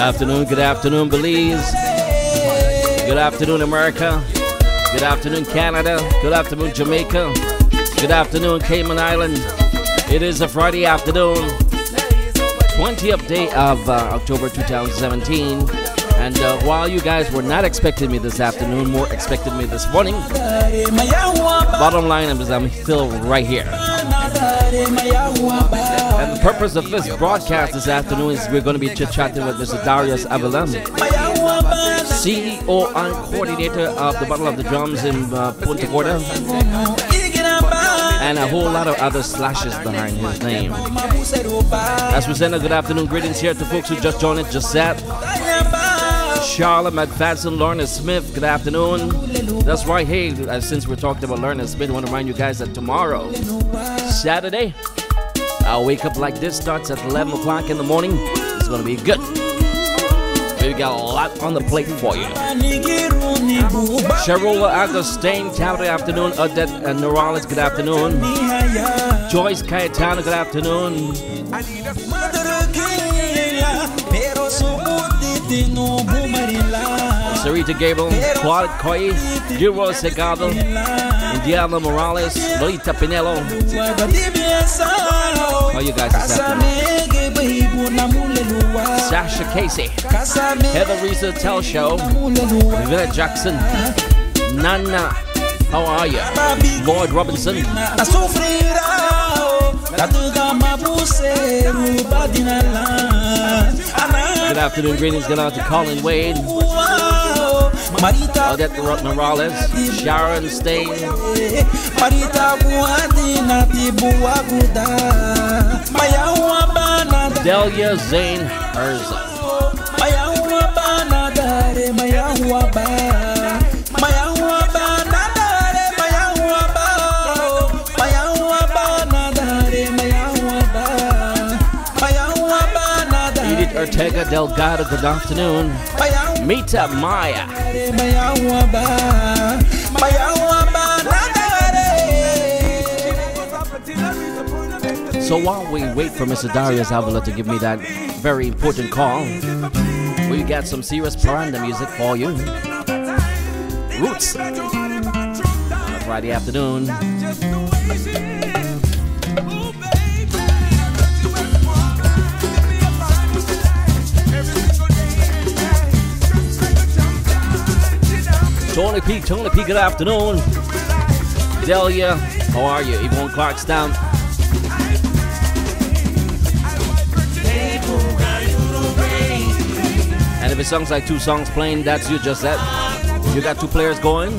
Good afternoon, Belize. Good afternoon, America. Good afternoon, Canada. Good afternoon, Jamaica. Good afternoon, Cayman Island. It is a Friday afternoon, 20th day of October 2017. And while you guys were not expecting me this afternoon, more expected me this morning, bottom line is I'm still right here. And the purpose of this broadcast this afternoon is we're going to be chit-chatting with Mr. Darius Avila, CEO and coordinator of the Battle of the Drums in Punta Gorda, and a whole lot of other slashes behind his name. As we send a good afternoon greetings here to folks who just joined us, Josette, Charlotte McFadden, Lorna Smith, good afternoon. That's right, hey, since we're talking about Lorna Smith, I want to remind you guys that tomorrow, Saturday, I'll wake up like this, starts at 11 o'clock in the morning. It's going to be good. We got a lot on the plate for you. Cheryl Agustin, good afternoon. Odette Norales, good afternoon. Joyce Cayetano, good afternoon. Sarita Gable, Claude Coy, Giro Segado, Indiana Morales, Lolita Pinello. How you guys this afternoon? Sasha Casey, Heather Risa Tell Show, Villa Jackson, Nana, how are you? Lloyd Robinson. Good afternoon, greetings going out to Colin Wade, Odette Morales, Sharon Stain, Delia Zane Herzog. Ortega Delgado, good afternoon. Mita Maya. So while we wait for Mr. Darius Avila to give me that very important call, we got some serious Paranda music for you. Roots. Friday afternoon. Tony P, good afternoon. Delia, how are you? Yvonne Clarkstown. And if it sounds like two songs playing, that's you just that. You got two players going.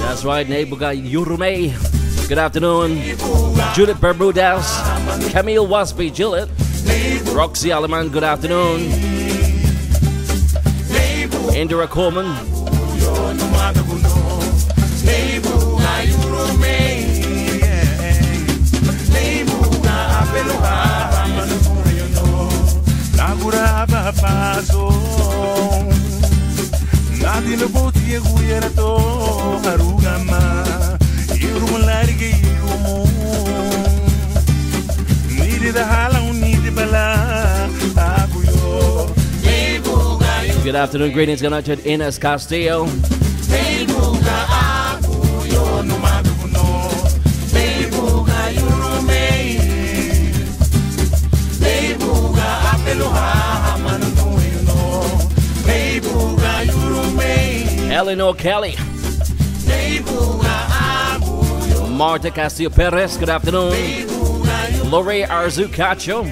That's right, Nebuga Yurume. Good afternoon. Judith Bermudez, Camille Wasby Gillett, Roxy Aleman, good afternoon. Indira Coleman. Good afternoon, greetings going out to Ines Castillo. Eleanor Kelly. Marta Castillo Perez, good afternoon. Lore Arzucacho.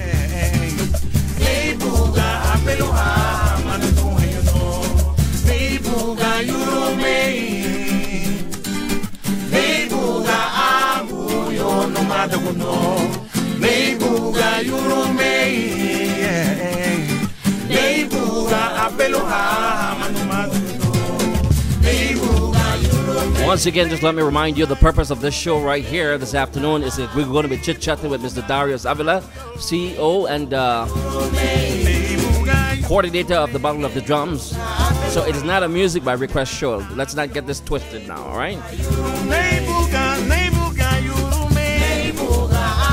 Once again, just let me remind you the purpose of this show right here this afternoon is that we're going to be chit-chatting with Mr. Darius Avila, CEO and coordinator of the Battle of the Drums. So it is not a music by request show. Let's not get this twisted now, all right?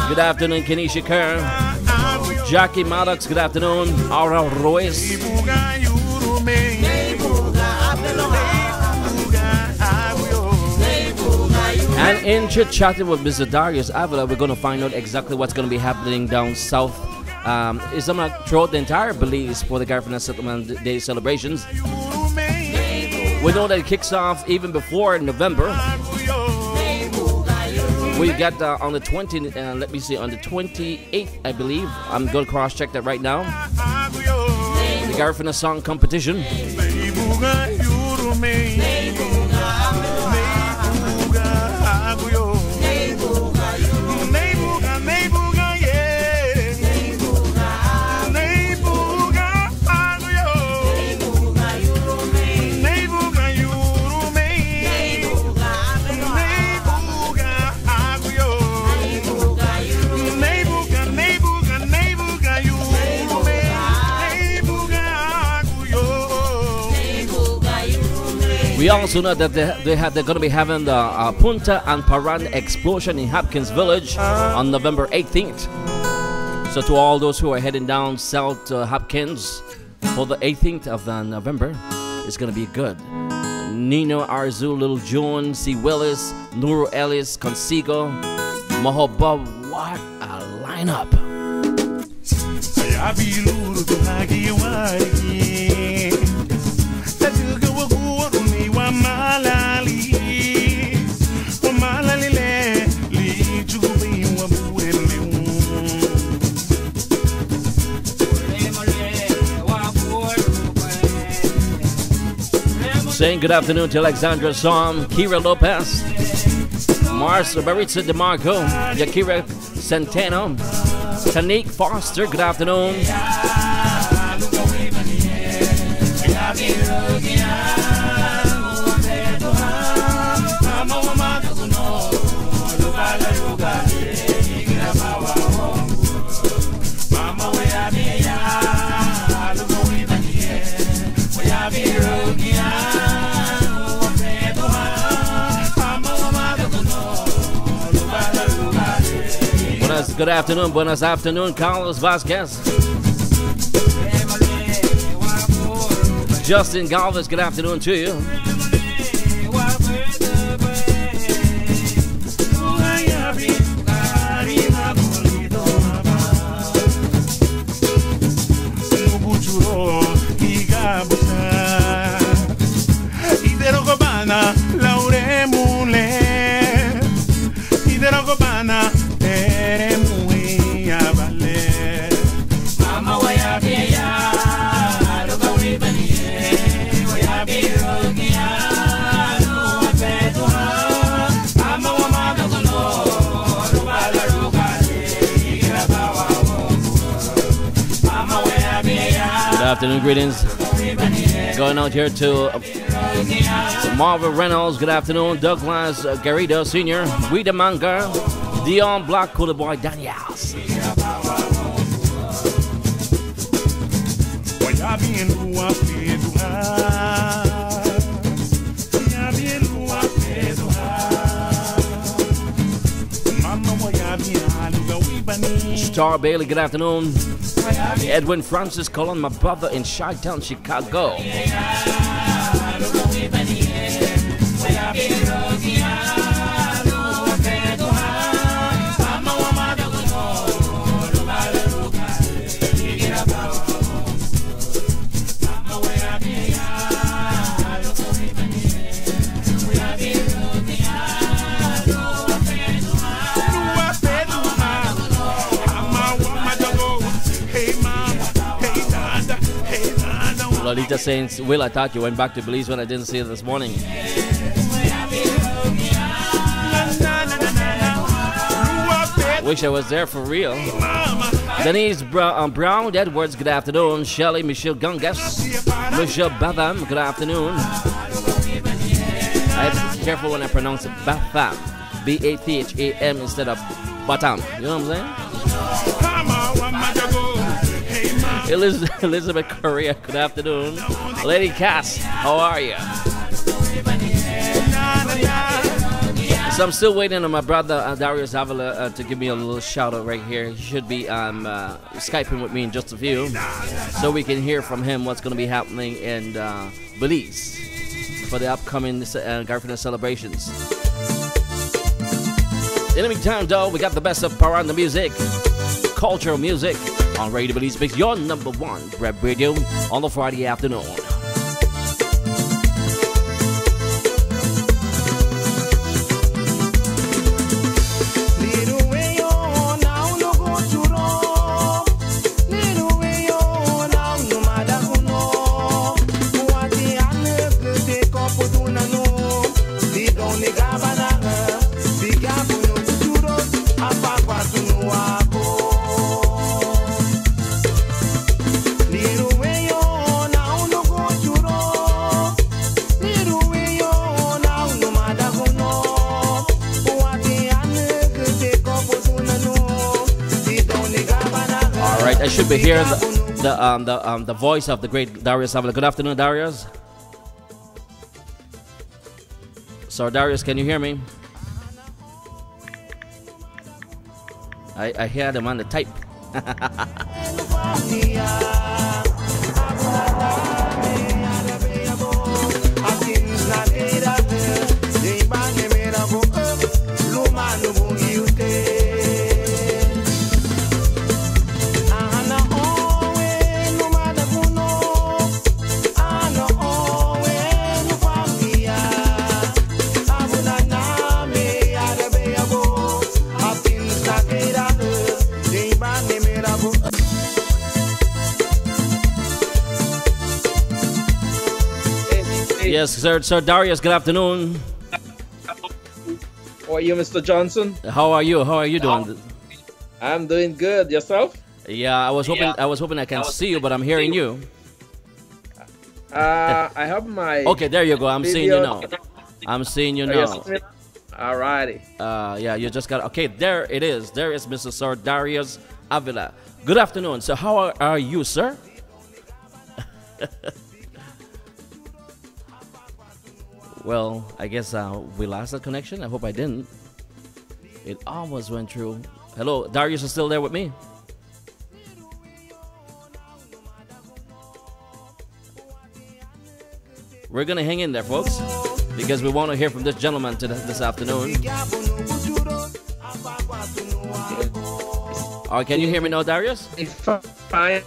Good afternoon, Kenisha Kerr. Jackie Maddox, good afternoon. Aura Royce. And in chit-chatting with Mr. Darius Avila, we're going to find out exactly what's going to be happening down south. It's throughout the entire Belize for the Garifuna Settlement Day celebrations. We know that it kicks off even before November. We got on the 20, let me see, on the 28th, I believe. I'm going to cross-check that right now. The Garifuna Song Competition. We also know that they're going to be having the Punta and Paran explosion in Hopkins Village on November 18th. So to all those who are heading down south to Hopkins for the 18th of November, it's going to be good. Nino Arzu, Little June, C. Willis, Nuru Ellis, Consigo, Mahoba. What a lineup! Saying good afternoon to Alexandra Som, Kira Lopez, Mars Maritza DeMarco, Yakira Centeno, Tanique Foster, good afternoon. Good afternoon, buenas afternoon, Carlos Vasquez. Justin Galvez, good afternoon to you. Afternoon greetings going out here to Marvin Reynolds, good afternoon. Douglas Garrido Sr., Rita Manga, Dion Black, Cooler Boy Daniels. Star Bailey, good afternoon. Edwin Francis calling my brother in Chi-Town, Chicago. Lolita saying, Will, I thought you went back to Belize when I didn't see it this morning. Wish I was there for real. Denise Brown Edwards, good afternoon. Shelley Michelle Gungas, Michelle Batham, good afternoon. I have to be careful when I pronounce it. Batham, Batham instead of Batam. You know what I'm saying? Elizabeth Correa, good afternoon. Lady Cass, how are you? So I'm still waiting on my brother Darius Avila to give me a little shout out right here. He should be Skyping with me in just a few, so we can hear from him what's going to be happening in Belize for the upcoming Garfield celebrations. In the meantime, though, we got the best of Paranda music, cultural music on Radio Belizemix, your #1 web radio on the Friday afternoon. I should be hearing the voice of the great Darius Avila. Good afternoon, Darius. So, Darius, can you hear me? I hear them on the type. Yes, sir. Sir Darius, good afternoon. How are you, Mr. Johnson? How are you? How are you doing? I'm doing good. Yourself? Yeah, I was hoping I can see you, but I'm hearing you. I have my. Okay, there you go. I'm seeing you now. I'm seeing you now. Alrighty. Yeah, you just got. Okay, there it is. There is Mr. Sir Darius Avila. Good afternoon. So, how are you, sir? Well, I guess we lost that connection. I hope I didn't. It almost went through. Hello, Darius is still there with me? We're going to hang in there, folks, because we want to hear from this gentleman this afternoon. All right, can you hear me now, Darius? Fine.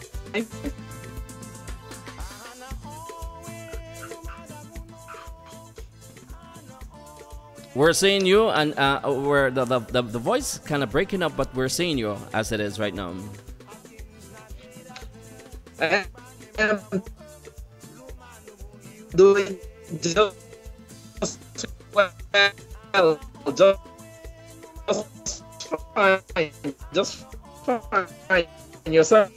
We're seeing you, and we're the voice kind of breaking up, but we're seeing you as it is right now. I am doing just well, just fine. Yourself?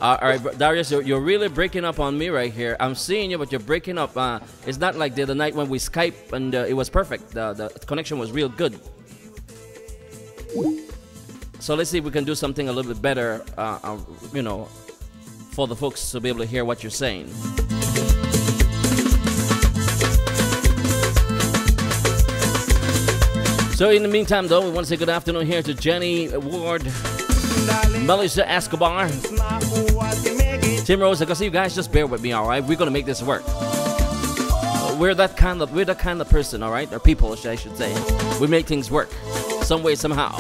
All right, Darius, you're really breaking up on me right here. I'm seeing you, but you're breaking up. It's not like the other night when we Skype and it was perfect. The connection was real good. So let's see if we can do something a little bit better, you know, for the folks to be able to hear what you're saying. So in the meantime, though, we want to say good afternoon here to Jenny Ward, Melissa Escobar, Tim Rose. I can see you guys. Just bear with me, all right? We're gonna make this work. We're that kind of person, all right? Or people, I should say. We make things work, some way, somehow.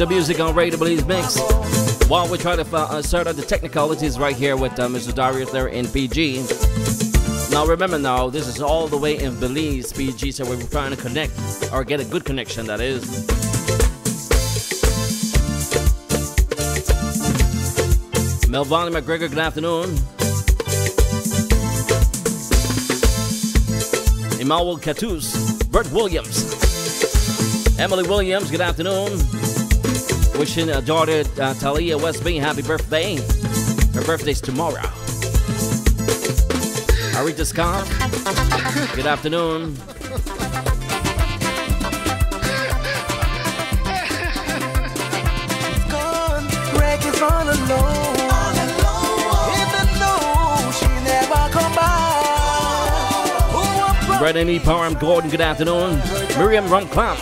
the music on Radio Belizemix. While we try to sort out the technicalities right here with Mr. Darius there in PG. Now remember now, this is all the way in Belize, PG, so we're trying to connect, or get a good connection, that is. Melvani McGregor, good afternoon. Emmanuel Catus, Bert Williams. Emily Williams, good afternoon. Wishing daughter Talia Westby happy birthday. Her birthday's tomorrow. Arita Scott, good afternoon. She's gone, Greggy's all alone. Even though she never come back. Brendan E. Parham Gordon, good afternoon. Miriam Rumclap.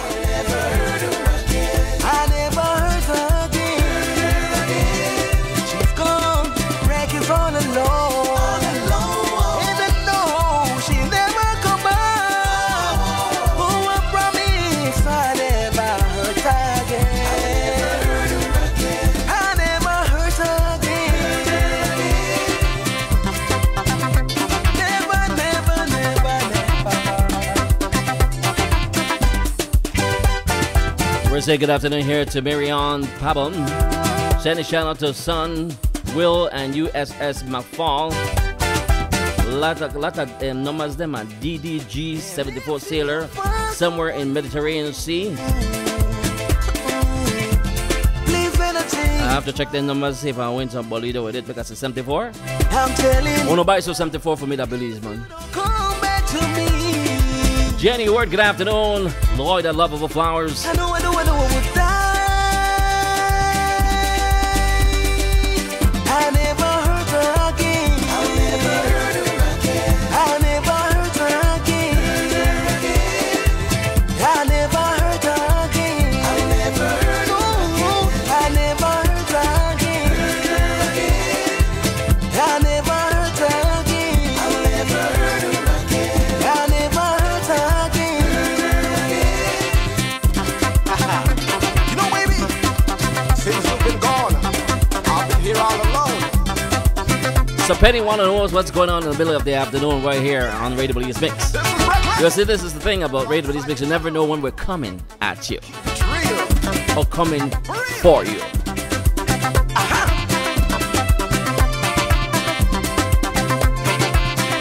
We're saying good afternoon here to Marion Pabon. Send a shout out to Son, Will, and USS McFall. Lot of numbers them at DDG 74 Sailor, somewhere in Mediterranean Sea. I have to check the numbers, see if I went to Bolido with it, because it's 74. Oh no, buy so 74 for me, that Belize, man. Come back to me. Jenny Ward, good afternoon. Lloyd, I love of the flowers. I know would die. I never hurt her again. I'll never hurt her again. I'll never hurt her again. I never hurt her again. I'll never hurt her again. I never hurt her again. I never hurt her again. I'll never hurt her again. I never hurt her again. You know, baby, since you've been gone, I've been here all alone. So Penny wanna know what's going on in the middle of the afternoon right here on Radio Belizemix. You see, this is the thing about Radio Belizemix. You never know when we're coming at you. It's real. Or coming for you.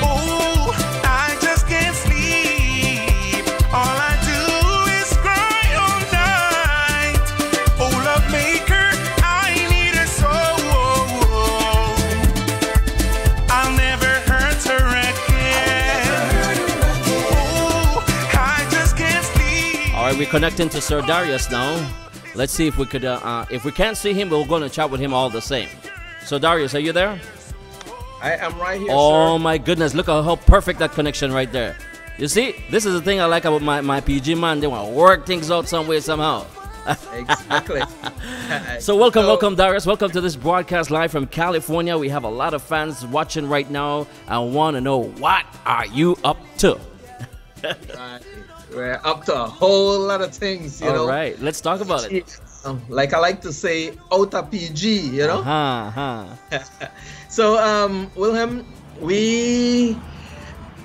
Oh, I just can't sleep. All I do is cry all night. Oh, love maker, I need her so. I'll never hurt her again. Oh, I just can't sleep. Alright, we're connecting to Sir Darius now. Let's see if we could, if we can't see him, we're going to chat with him all the same. So Darius, are you there? I am right here, Oh sir. my goodness, look at how perfect that connection right there. You see, this is the thing I like about my PG man. They want to work things out some way, somehow. Exactly. So welcome Darius. Welcome to this broadcast live from California. We have a lot of fans watching right now. I want to know, what are you up to? Right. We're up to a whole lot of things, you know. All right, let's talk about it. Like I like to say, out of PG, you know. So, Wilhelm, we,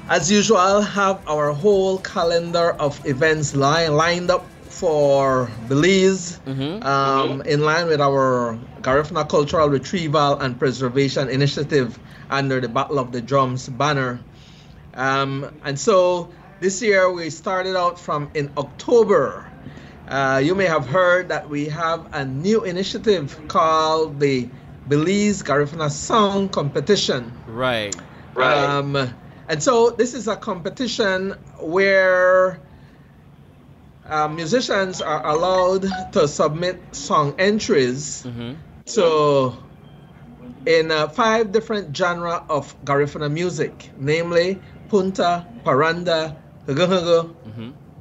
as usual, have our whole calendar of events lined up for Belize, in line with our Garifuna Cultural Retrieval and Preservation Initiative under the Battle of the Drums banner. And so this year we started out from in October. You may have heard that we have a new initiative called the Belize Garifuna Song Competition. Right. And so this is a competition where musicians are allowed to submit song entries to in 5 different genres of Garifuna music, namely punta, paranda, hugu,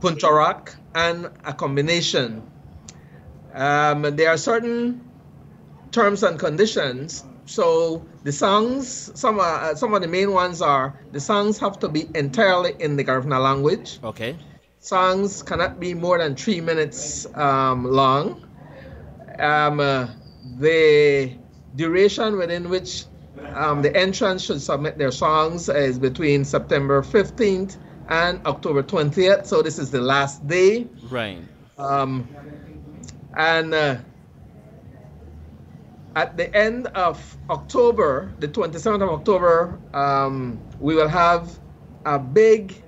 puncha rock, and a combination. There are certain terms and conditions. So the songs, some of the main ones are, the songs have to be entirely in the Garifuna language. Okay. Songs cannot be more than 3 minutes long. The duration within which the entrants should submit their songs is between September 15th and October 20th. So this is the last day. Right. And at the end of October, the 27th of October, we will have a big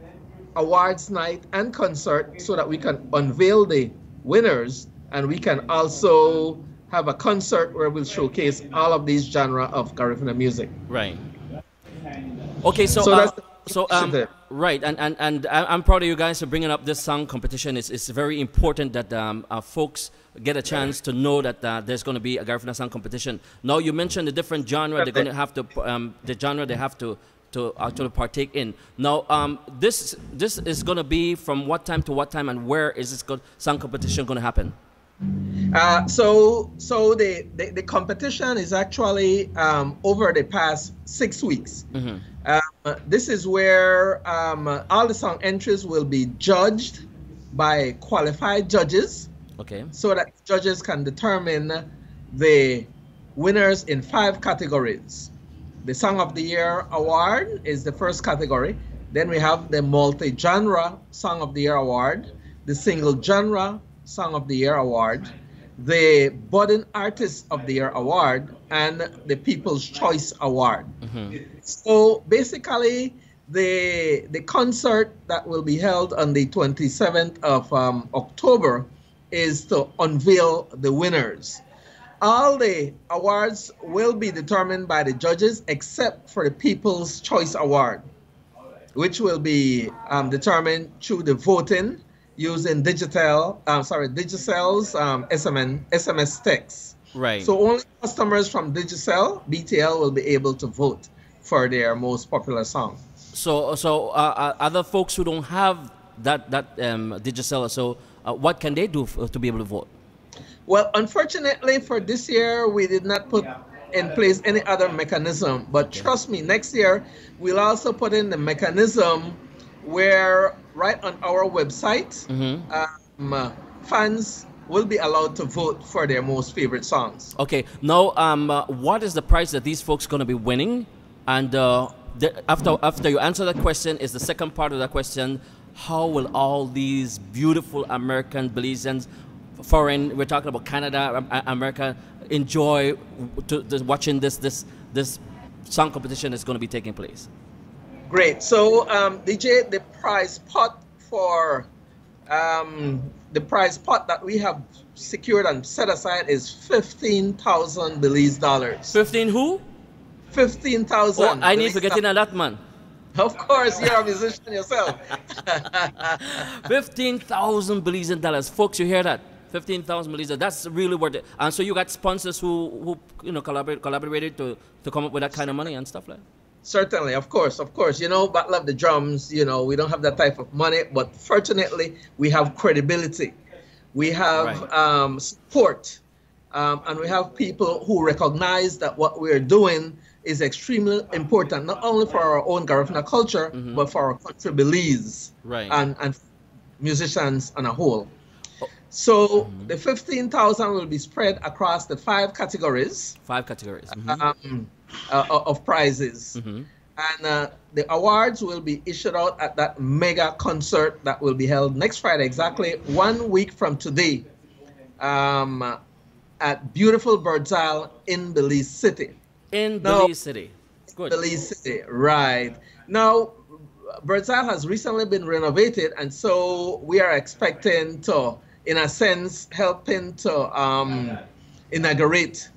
awards night and concert so that we can unveil the winners, and we can also have a concert where we'll showcase all of these genre of Garifuna music. Right. Okay, so right, and I'm proud of you guys for bringing up this song competition. It's very important that folks get a chance to know that there's going to be a Garifuna song competition. Now you mentioned the different genre they're going to have to the genre they have to actually partake in. Now this is going to be from what time to what time, and where is this song competition going to happen? So the competition is actually over the past 6 weeks. Mm-hmm. This is where all the song entries will be judged by qualified judges. Okay. So that judges can determine the winners in 5 categories. The Song of the Year award is the first category. Then we have the multi-genre Song of the Year award, the single genre Song of the Year award, the Budding Artist of the Year award, and the People's Choice award. Mm-hmm. So basically, the concert that will be held on the 27th of October is to unveil the winners. All the awards will be determined by the judges except for the People's Choice award, which will be determined through the voting using Digicel's SMS text. Right. So only customers from Digicel, BTL, will be able to vote for their most popular song. So other folks who don't have that Digicel, so what can they do to be able to vote? Well, unfortunately for this year, we did not put in place any other mechanism. But trust me, next year, we'll also put in the mechanism where right on our website, fans will be allowed to vote for their most favorite songs. Okay. Now, what is the prize that these folks going to be winning? And after you answer that question, is the second part of that question, how will all these beautiful American Belizeans, foreign, we're talking about Canada, America, enjoy watching this song competition that's going to be taking place? Great. So, DJ, the prize pot for the prize pot that we have secured and set aside is 15,000 Belize dollars. 15 who? 15,000. Oh, I need to get in on that, man. Of course, you're a musician yourself. 15,000 Belizean dollars, folks. You hear that? 15,000 Belizean. That's really worth it. And so you got sponsors who collaborated to come up with that kind of money and stuff like that. Certainly, of course. Battle of the Drums, we don't have that type of money, but fortunately, we have credibility. We have support, and we have people who recognize that what we're doing is extremely important, not only for our own Garifuna culture, but for our country Belize and musicians on a whole. So the 15,000 will be spread across the 5 categories. 5 categories. Of prizes. And the awards will be issued out at that mega concert that will be held next Friday, exactly 1 week from today, at beautiful Bird's Isle in Belize City. Belize City. Good. Belize City, right. Now, Bird's Isle has recently been renovated, and so we are expecting to, in a sense, helping to inaugurate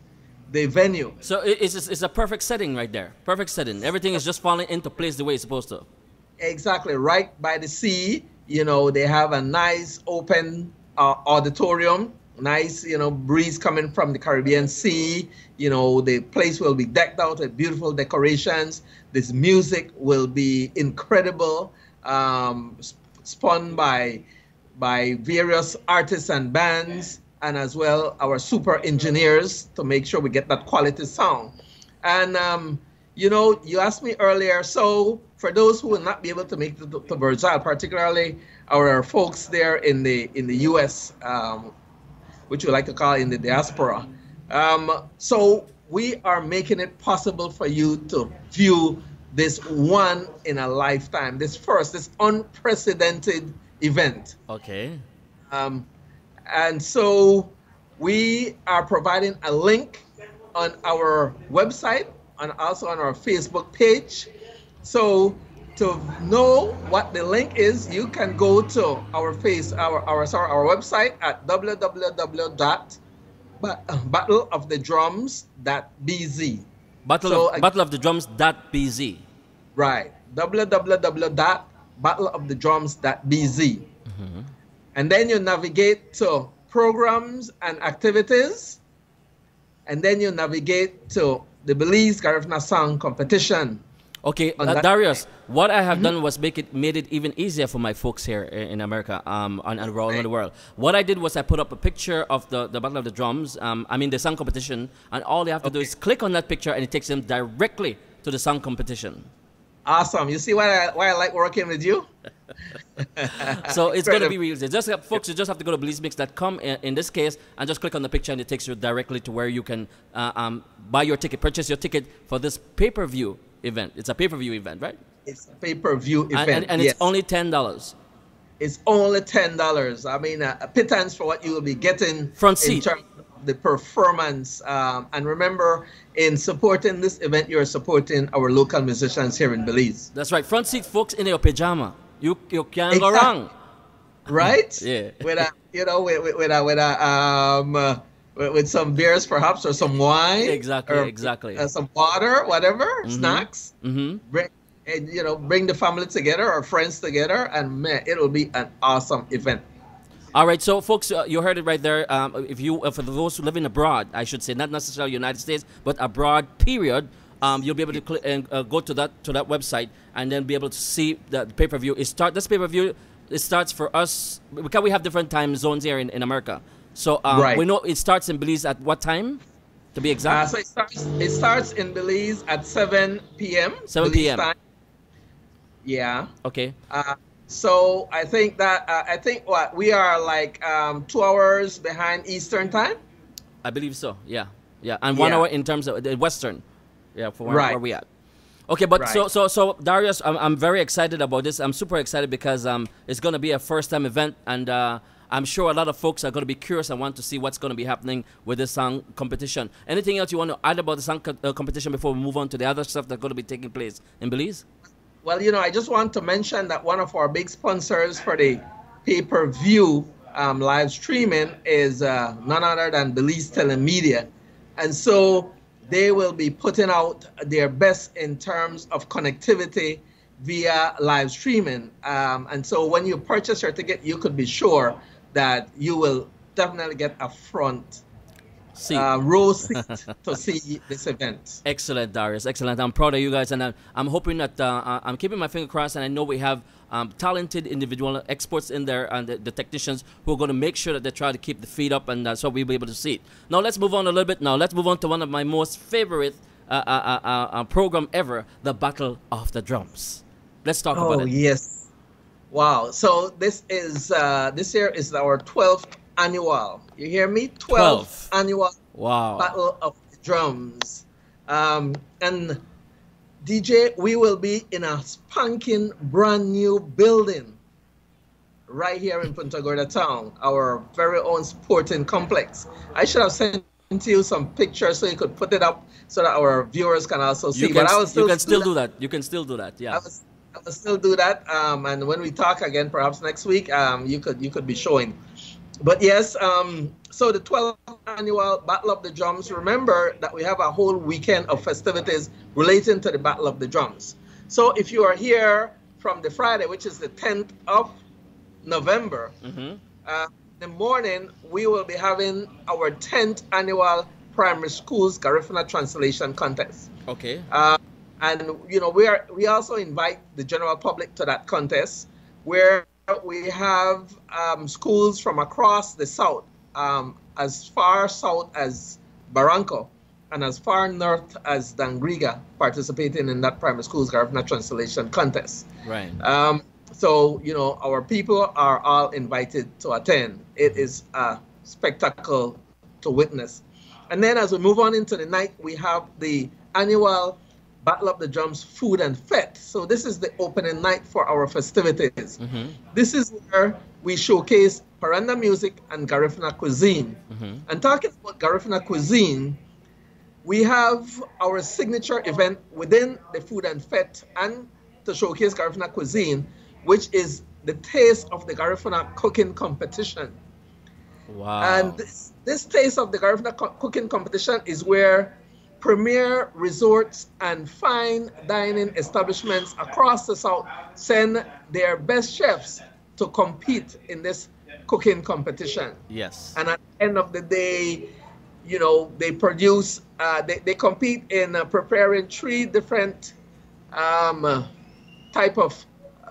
the venue. So it's a perfect setting right there. Perfect setting. Everything is just falling into place the way it's supposed to. Exactly. Right by the sea, they have a nice open auditorium. Nice, breeze coming from the Caribbean Sea. The place will be decked out with beautiful decorations. This music will be incredible, spun by various artists and bands, and as well our super engineers to make sure we get that quality sound. And you asked me earlier, so for those who will not be able to make it to Bird's Isle, particularly our folks there in the US, which we like to call in the diaspora. So we are making it possible for you to view this one in a lifetime, this unprecedented event. Okay. And so we are providing a link on our website and also on our Facebook page. So to know what the link is, you can go to our website at www.battleofthedrums.bz. Battleofthedrums.bz. Right. www.battleofthedrums.bz. And then you navigate to programs and activities. And then you navigate to the Belize Garifuna Song Competition. Okay, Darius, what I have done was made it even easier for my folks here in America, and around the world. What I did was I put up a picture of the Battle of the Drums, the song competition, and all they have to do is click on that picture and it takes them directly to the song competition. Awesome. You see why I like working with you? So it's going to be real easy. Folks, you just have to go to belizemix.com in this case and just click on the picture and it takes you directly to where you can buy your ticket, purchase your ticket for this pay-per-view event. It's a pay-per-view event, right? It's a pay-per-view event. And yes. It's only $10. It's only $10. I mean, a pittance for what you will be getting front seat. In terms of the performance. And remember, in supporting this event, you're supporting our local musicians here in Belize. That's right. Front seat, folks, in your pajama. You can't go wrong. Right? Yeah. With some beers perhaps, or some wine. Exactly. Some water, whatever, snacks. Bring the family together or friends together, and man, it'll be an awesome event. All right, so folks, you heard it right there. For those who live in abroad, I should say, not necessarily United States, but abroad, period, you'll be able to click and go to that website and then be able to see the pay-per-view. This pay-per-view, it starts for us because we have different time zones here in America. So right. We know it starts in Belize at what time, to be exact? So it starts in Belize at 7 p.m. 7 p.m. Time. Yeah. Okay. So I think we are like 2 hours behind Eastern time. I believe so. Yeah. And 1 hour in terms of the Western. Yeah, for where we at. Okay, but right. so Darius, I'm very excited about this. I'm super excited because it's going to be a first-time event, and I'm sure a lot of folks are going to be curious and want to see what's going to be happening with this song competition. Anything else you want to add about the song competition before we move on to the other stuff that's going to be taking place in Belize? Well, I just want to mention that one of our big sponsors for the pay-per-view live streaming is none other than Belize Telemedia. And so they will be putting out their best in terms of connectivity via live streaming. And so when you purchase your ticket, you could be sure that you will definitely get a front row seat to see this event. Excellent, Darius. Excellent. I'm proud of you guys, and I'm hoping that I'm keeping my finger crossed, and I know we have talented individual experts in there and the technicians who are going to make sure that they try to keep the feed up, and so we'll be able to see it. Now let's move on a little bit. Now let's move on to one of my most favorite program ever, the Battle of the Drums. Let's talk about it. Oh yes. Wow. So this year is our 12th annual. You hear me? 12th annual Battle of the Drums. And DJ, we will be in a spanking brand new building right here in Punta Gorda town, our very own sporting complex. I should have sent you some pictures so you could put it up so that our viewers can also see. You can still do that. You can still do that. Yeah. I will still do that. And when we talk again, perhaps next week, you could be showing. But yes, so the 12th annual Battle of the Drums, remember that we have a whole weekend of festivities relating to the Battle of the Drums. So if you are here from the Friday, which is the 10th of November, the morning, we will be having our 10th annual Primary Schools Garifuna Translation Contest. Okay. And, we also invite the general public to that contest, where we have schools from across the south, as far south as Barranco and as far north as Dangriga, participating in that Primary Schools Garifuna Translation Contest. Right. So, our people are all invited to attend. It is a spectacle to witness. And then as we move on into the night, we have the annual Battle of the Drums Food and Fete. So this is the opening night for our festivities. This is where we showcase Paranda music and Garifuna cuisine. And talking about Garifuna cuisine, we have our signature event within the Food and Fete and to showcase Garifuna cuisine, which is the Taste of the Garifuna Cooking Competition. Wow. And this Taste of the Garifuna Cooking Competition is where premier resorts and fine dining establishments across the South send their best chefs to compete in this cooking competition. Yes. And at the end of the day, you know, they produce, they compete in preparing 3 different type of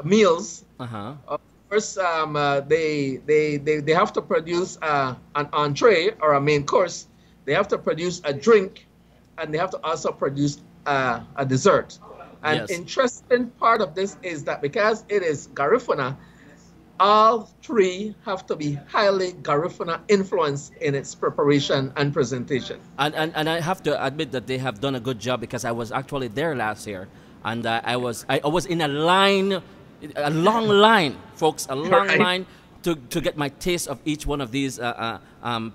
meals. First, they have to produce an entree or a main course. They have to produce a drink, and they have to also produce a dessert. And interesting part of this is that because it is Garifuna, all 3 have to be highly Garifuna influenced in its preparation and presentation. And I have to admit that they have done a good job, because I was actually there last year, and I was in a line, a long line, folks, a long line to get my taste of each one of these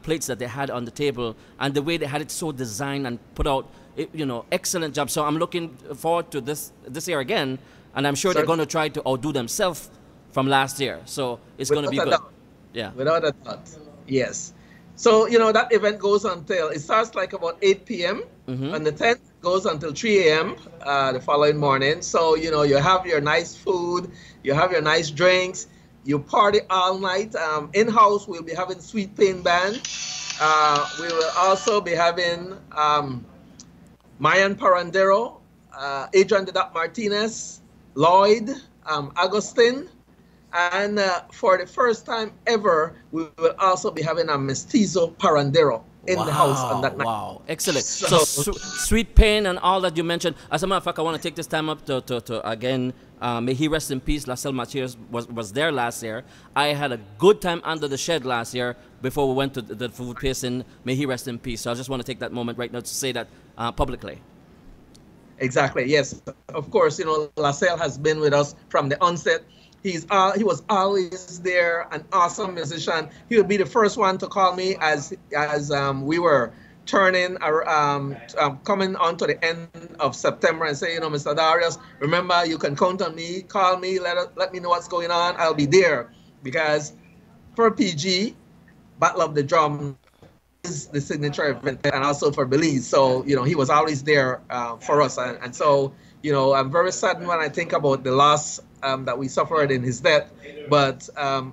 plates that they had on the table, and the way they had it so designed and put out, you know, excellent job. So I'm looking forward to this year again, and I'm sure they're going to try to outdo themselves from last year. So it's going to be good. Doubt. Yeah. Without a doubt. Yes. So, you know, that event goes until, it starts like about 8 p.m. On the 10th, goes until 3 a.m. The following morning. So, you know, you have your nice food, you have your nice drinks, you party all night. In-house, we'll be having Sweet Pain Band. We will also be having Mayan Parandero, Adrian the Doc Martinez, Lloyd, Agustin. And for the first time ever, we will also be having a Mestizo Parandero in the house on that night. Wow, excellent. So Sweet Pain and all that you mentioned. As a matter of fact, I want to take this time up to again, may he rest in peace. Lacelle Matias was there last year. I had a good time under the shed last year before we went to the food tasting. May he rest in peace. So I just want to take that moment right now to say that publicly. Exactly, yes. Of course, you know, Lacelle has been with us from the onset. He was always there, an awesome musician. He would be the first one to call me as we were turning, coming on to the end of September, and say, you know, Mr. Darius, remember, you can count on me. Call me, let me know what's going on. I'll be there, because for PG, Battle of the Drum is the signature event, and also for Belize. So, you know, he was always there for us, and so, you know, I'm very saddened when I think about the loss that we suffered in his death. But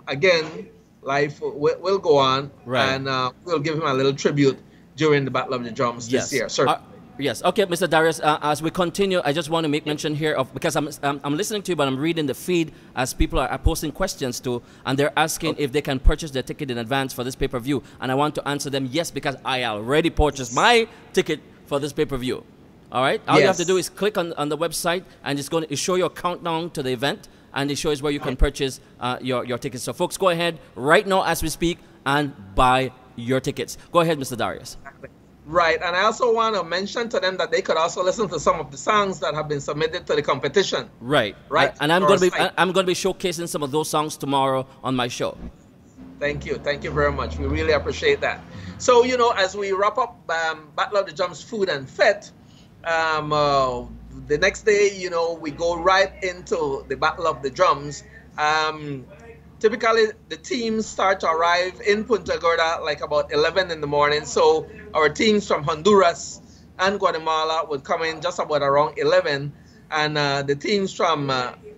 again, life will go on, and we'll give him a little tribute during the Battle of the Drums this year. Sir. Yes. Okay, Mr. Darius. As we continue, I just want to make mention here of, because I'm listening to you, but I'm reading the feed as people are posting questions to, and they're asking if they can purchase their ticket in advance for this pay-per-view, and I want to answer them yes, because I already purchased my ticket for this pay-per-view. All right. All you have to do is click on the website, and it's going to show you a countdown to the event, and it shows where you can purchase your tickets. So, folks, go ahead right now as we speak and buy your tickets. Go ahead, Mr. Darius. Right, and I also want to mention to them that they could also listen to some of the songs that have been submitted to the competition. Right. And I'm going to be showcasing some of those songs tomorrow on my show. Thank you very much. We really appreciate that. So, you know, as we wrap up Battle of the Drums Food and Fete, the next day, you know, we go right into the Battle of the Drums. Typically, the teams start to arrive in Punta Gorda like about 11 in the morning. So our teams from Honduras and Guatemala would come in just about around 11. And the teams from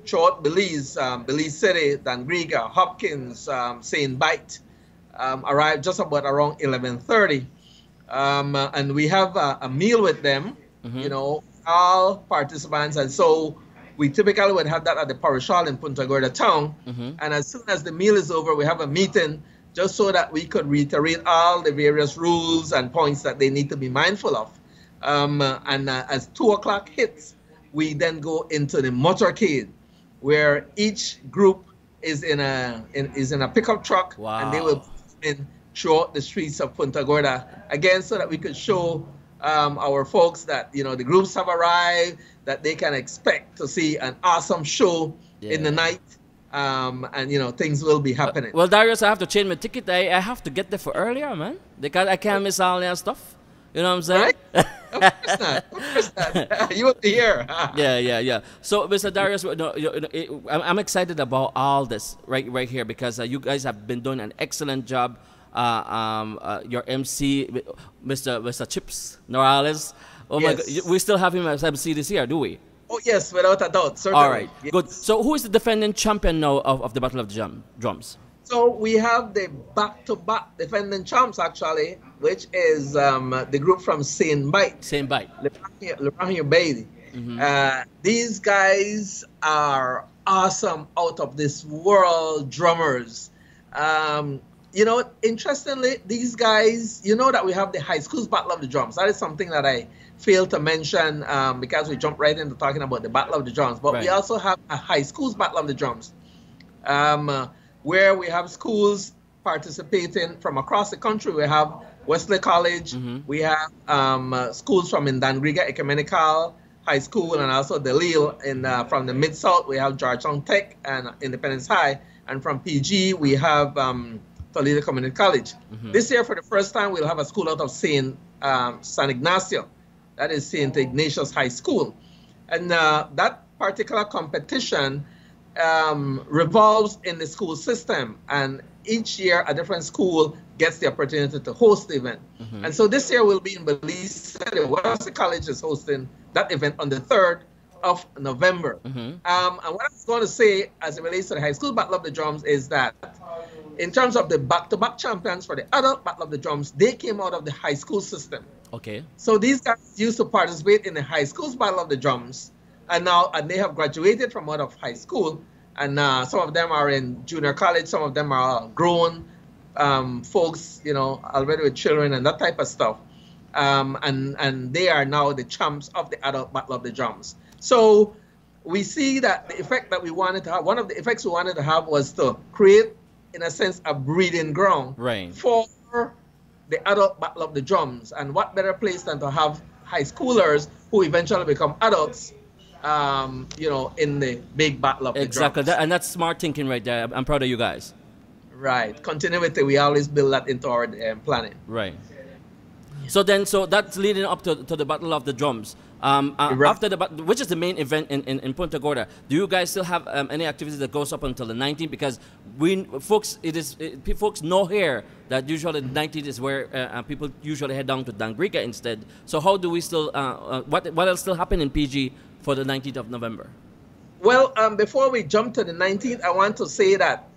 throughout Belize, Belize City, Dangriga, Hopkins, St. Bite, arrive just about around 11:30. And we have a meal with them, you know, all participants. And so we typically would have that at the parish hall in Punta Gorda town. And as soon as the meal is over, we have a meeting just so that we could reiterate all the various rules and points that they need to be mindful of. As 2 o'clock hits, we then go into the motorcade, where each group is in a pickup truck, and they will in throughout the streets of Punta Gorda, again, so that we could show our folks that, you know, the groups have arrived, that they can expect to see an awesome show in the night, and, you know, things will be happening. Well, Darius, I have to change my ticket. I have to get there for earlier, man, because I can't miss all that stuff. You know what I'm saying? Right? Of course not. Of course not. You will be here. Yeah. So, Mr. Darius, I'm excited about all this right here because you guys have been doing an excellent job. Your MC, Mr. Chips Norales. Oh my God, we still have him as MC this year, do we? Oh yes, without a doubt. Certainly. All right, good. So, who is the defending champion now of the Battle of the Drums? So we have the back-to-back defending champs actually, which is the group from Saint Bite. Saint Bite. Lebrahim Bailey. These guys are awesome, out of this world drummers. You know, interestingly, these guys, you know that we have the high schools Battle of the Drums. That is something that I failed to mention because we jumped right into talking about the Battle of the Drums. But we also have a high schools Battle of the Drums. Where we have schools participating from across the country. We have Wesley College, we have schools from Indangriga Ecumenical High School, and also Delil from the Mid-South. We have Georgetown Tech and Independence High, and from PG we have Toledo Community College. This year, for the first time, we'll have a school out of San Ignacio. That is St. Ignatius High School. And that particular competition revolves in the school system, and each year a different school gets the opportunity to host the event. And so this year we'll be in Belize. Wesley College is hosting that event on the 3rd of November. And what I was going to say as it relates to the high school Battle of the Drums is that in terms of the back-to-back champions for the adult Battle of the Drums, they came out of the high school system. Okay. So these guys used to participate in the high schools Battle of the Drums, and they have graduated from out of high school, and some of them are in junior college, some of them are grown folks, you know, already with children and that type of stuff, and they are now the champs of the adult Battle of the Drums. So we see that the effect that we wanted to have, one of the effects we wanted to have was to create, in a sense, a breeding ground for the adult Battle of the Drums. And what better place than to have high schoolers who eventually become adults, you know, in the big Battle of the Drums. Exactly, and that's smart thinking right there. I'm proud of you guys. Right, continuity. We always build that into our planning. Right. So that's leading up to the Battle of the Drums. After which is the main event in Punta Gorda. Do you guys still have any activities that goes up until the 19th? Because folks know here that usually the 19th is where people usually head down to Dangriga instead. So how do we still what else still happen in PG for the 19th of November? Well, before we jump to the 19th, I want to say that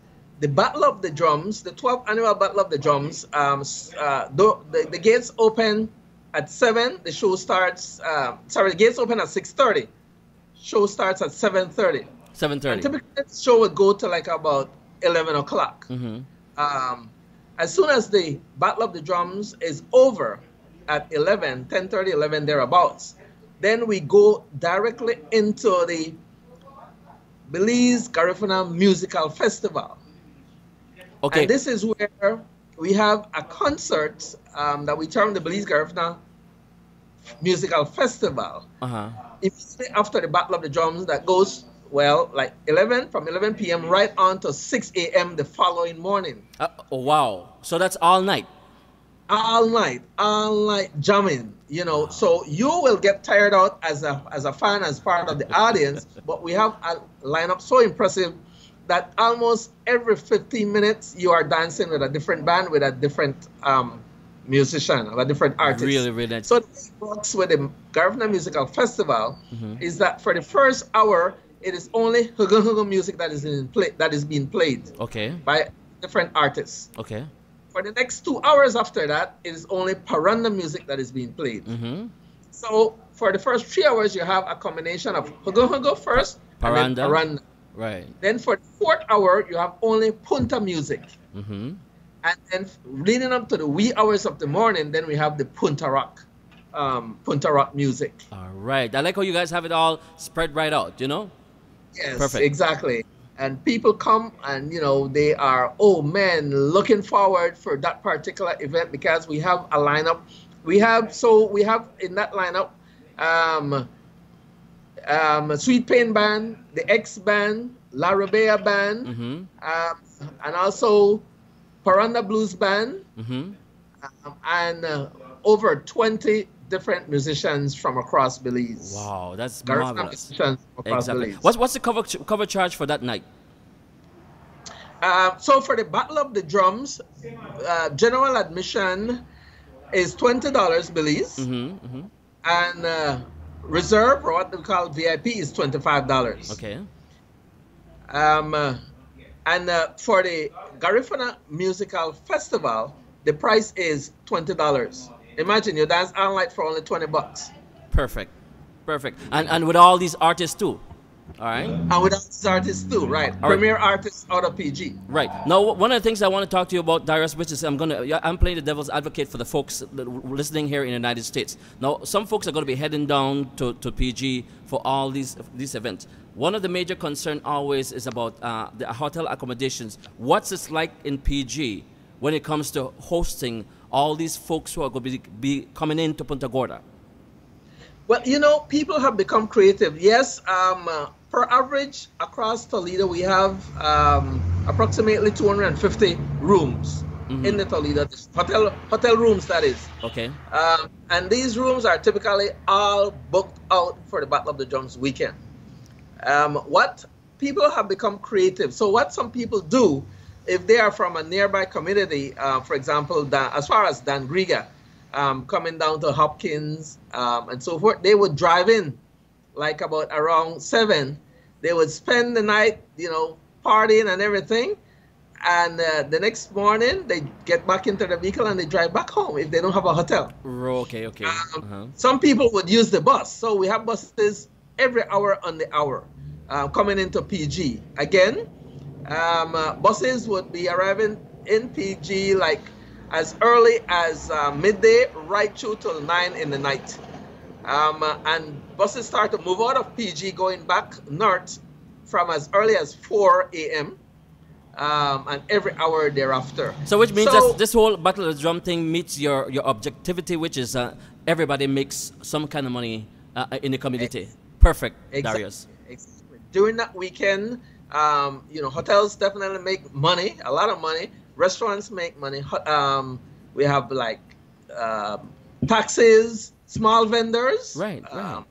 the Battle of the Drums, the 12th annual Battle of the Drums, the gates open at 7. The show starts. The gates open at 6:30. Show starts at 7:30. 7:30. And typically, the show would go to like about 11 o'clock. As soon as the Battle of the Drums is over at 10:30, 11 thereabouts, then we go directly into the Belize Garifuna Musical Festival. Okay. And this is where we have a concert that we term the Belize Garifuna Musical Festival. Immediately after the Battle of the Drums, that goes, well, like from 11 p.m. right on to 6 a.m. the following morning. Oh, wow. So that's all night? All night jamming, you know. So you will get tired out as a fan, as part of the audience, but we have a lineup so impressive that almost every 15 minutes you are dancing with a different band, with a different musician, or a different artist. Really. So the way it works with the Garifuna Musical Festival is that for the first hour, it is only Hugun music that is being played. Okay. By different artists. Okay. For the next 2 hours after that, it is only Paranda music that is being played. So for the first 3 hours, you have a combination of Hugun first, Paranda. and then Paranda. Right. Then for the 4th hour, you have only Punta music. And then leading up to the wee hours of the morning, then we have the Punta Rock music. All right. I like how you guys have it all spread right out, you know? Yes, perfect. Exactly. and people come and they are, oh man, looking forward for that particular event because we have a lineup. We have in that lineup Sweet Pain Band, the X Band, La Rabea Band, and also Paranda Blues Band, and over 20 different musicians from across Belize. Wow, that's Garrison marvelous. musicians from across Exactly. Belize. What's the cover charge for that night? So for the Battle of the Drums, general admission is $20 Belize, and reserve, or what we call VIP, is $25. Okay. And for the Garifuna Musical Festival, the price is $20. Imagine you dance all night for only $20. Perfect. Perfect. And with all these artists too. All right. And with these artists too, right? All Premier artists out of PG. Right. Now, one of the things I want to talk to you about, Darius, which is I'm playing the devil's advocate for the folks listening here in the United States. Now, some folks are going to be heading down to PG for all these events. One of the major concern always is about the hotel accommodations. What's it like in PG when it comes to hosting all these folks who are going to be coming into Punta Gorda? Well, people have become creative. Yes, per average across Toledo, we have approximately 250 rooms in the Toledo hotel rooms, that is. Okay. And these rooms are typically all booked out for the Battle of the Drums weekend. What people have become creative. So what some people do, if they are from a nearby community, for example, as far as Dangriga, coming down to Hopkins and so forth, they would drive in like about around 7. They would spend the night, partying and everything. And the next morning, they get back into the vehicle and they drive back home if they don't have a hotel. Okay. Some people would use the bus. So we have buses every hour on the hour coming into PG. Again, buses would be arriving in PG like as early as midday right through till 9 in the night. And buses start to move out of PG going back north from as early as 4 a.m. And every hour thereafter. So which means that this whole Battle of the Drum thing meets your objectivity, which is everybody makes some kind of money in the community. Perfect, Darius. Exactly. During that weekend, hotels definitely make money, a lot of money. Restaurants make money. We have like taxis, small vendors. Right. A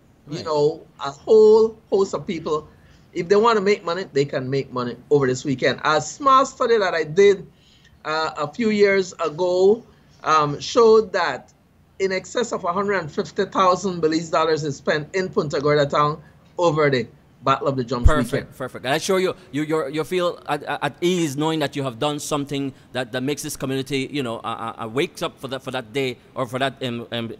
whole host of people. If they want to make money, they can make money over this weekend. A small study that I did a few years ago showed that in excess of 150,000 Belize dollars is spent in Punta Gorda town over the Battle of the Drums weekend. Perfect. And I assure you feel at ease knowing that you have done something that makes this community, wakes up for that day or for that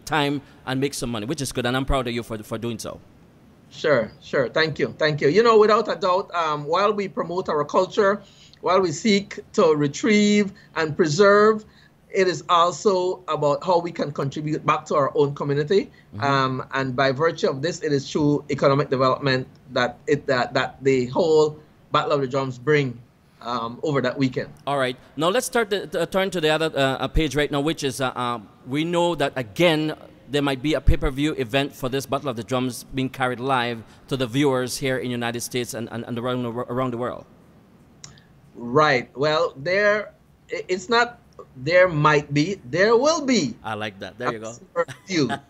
time and makes some money, which is good. And I'm proud of you for doing so. Sure. Thank you. Without a doubt, while we promote our culture, while we seek to retrieve and preserve, it is also about how we can contribute back to our own community. And by virtue of this, it is through economic development that the whole Battle of the Drums bring over that weekend. All right. Now let's turn to the other page right now, which is we know that again there might be a pay-per-view event for this Battle of the Drums being carried live to the viewers here in the United States and around the world. Right. Well, it's not. There might be. There will be. I like that. There you go.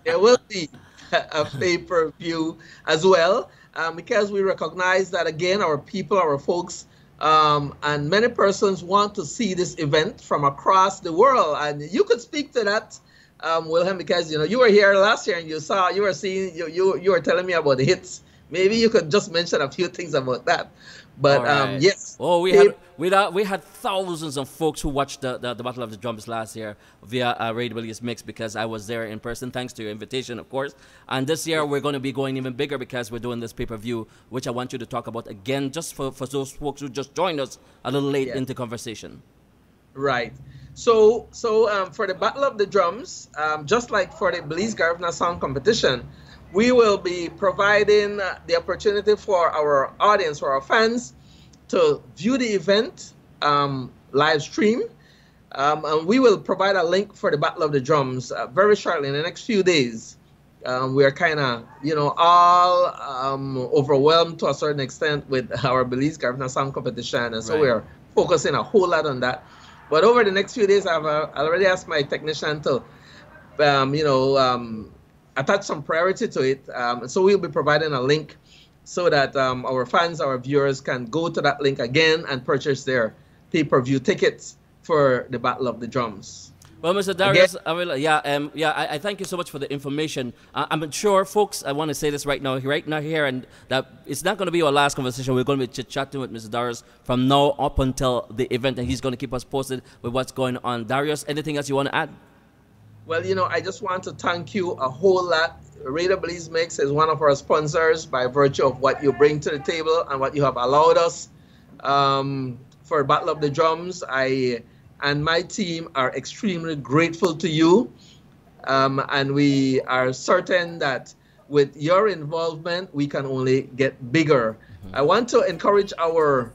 There will be a pay-per-view as well, because we recognize that again, our people, our folks, and many persons want to see this event from across the world, and you could speak to that, Wilhelm, because you were here last year and you were telling me about the hits. Maybe you could just mention a few things about that. But right. Yes. Oh, we had thousands of folks who watched the Battle of the Drums last year via Radio Belizemix because I was there in person, thanks to your invitation, of course. And this year we're going to be going even bigger because we're doing this pay-per-view, which I want you to talk about again, just for those folks who just joined us a little late into conversation. Right. So for the Battle of the Drums, just like for the Belize Garifuna Song Competition, we will be providing the opportunity for our audience, for our fans, to view the event live stream. And we will provide a link for the Battle of the Drums very shortly in the next few days. We are kind of, all overwhelmed to a certain extent with our Belize Garifuna Song Competition. And so we're focusing a whole lot on that. But over the next few days, I've already asked my technician to, attach some priority to it. So we'll be providing a link so that our fans, our viewers can go to that link again and purchase their pay-per-view tickets for the Battle of the Drums. Well, Mr. Darius, I thank you so much for the information. I'm sure, folks, I want to say this right now here, and that it's not going to be our last conversation. We're going to be chit-chatting with Mr. Darius from now up until the event, and he's going to keep us posted with what's going on. Darius, anything else you want to add? Well, I just want to thank you a whole lot. Radio Belizemix is one of our sponsors by virtue of what you bring to the table and what you have allowed us for Battle of the Drums. I and my team are extremely grateful to you, and we are certain that with your involvement, we can only get bigger. I want to encourage our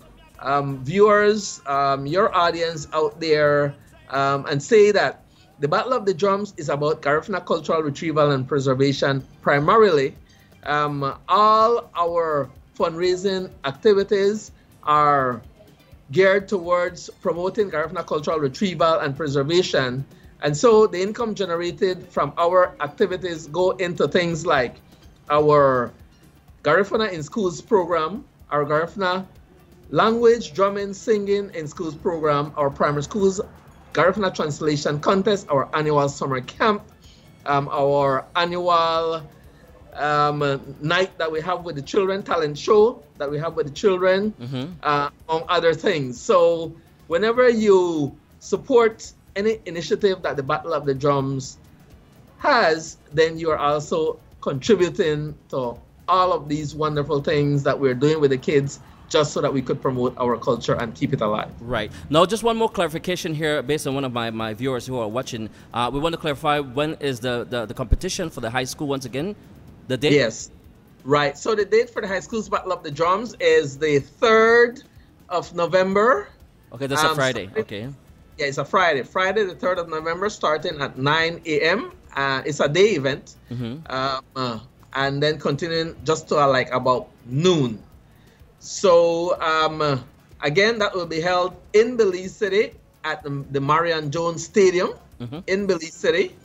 viewers, your audience out there, and say that the Battle of the Drums is about Garifuna cultural retrieval and preservation primarily. All our fundraising activities are geared towards promoting Garifuna cultural retrieval and preservation. And so the income generated from our activities go into things like our Garifuna in Schools program, our Garifuna language, drumming, singing in schools program, our primary schools Garifuna translation contest, our annual summer camp, our annual night that we have with the children, talent show that we have with the children, among other things. So whenever you support any initiative that the Battle of the Drums has, then you are also contributing to all of these wonderful things that we're doing with the kids, just so that we could promote our culture and keep it alive. Right. Now, just one more clarification here based on one of my viewers who are watching. We want to clarify, when is the competition for the high school once again? The date? Yes. Right. So the date for the high school's Battle of the Drums is the 3rd of November. Okay, that's a Friday. Okay. Yeah, it's a Friday. Friday, the 3rd of November, starting at 9 a.m. It's a day event. And then continuing just to about noon. So, again, that will be held in Belize City at the Marion Jones Stadium in Belize City.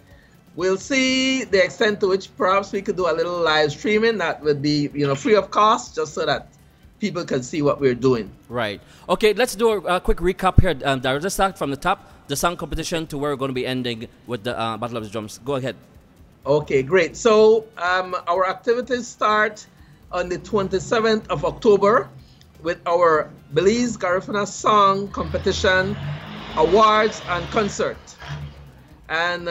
We'll see the extent to which perhaps we could do a little live streaming that would be, free of cost, just so that people can see what we're doing. Right. Okay, let's do a quick recap here, Darius. Let's start from the top, the song competition, to where we're going to be ending with the Battle of the Drums. Go ahead. Okay, great. So, our activities start on the 27th of October with our Belize Garifuna Song Competition Awards and Concert. And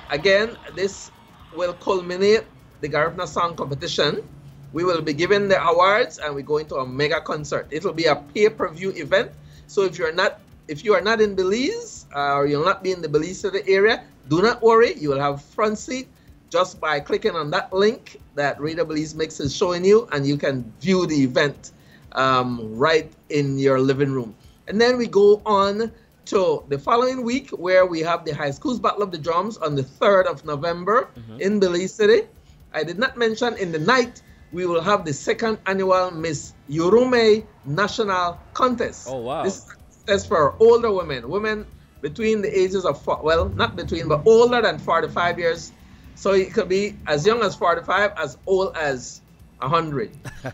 again, this will culminate the Garifuna Song Competition. We will be giving the awards and we go into a mega concert. It will be a pay-per-view event. So if you are not in Belize or you'll not be in the Belize City area, do not worry. You will have front seat just by clicking on that link that Radio Belizemix is showing you, and you can view the event right in your living room. And then we go on to the following week, where we have the High School's Battle of the Drums on the 3rd of November in Belize City. I did not mention in the night, we will have the 2nd annual Miss Yurume National Contest. Oh, wow. This is for older women between the ages of, well, not between, but older than 45 years. So it could be as young as 45, as old as 100.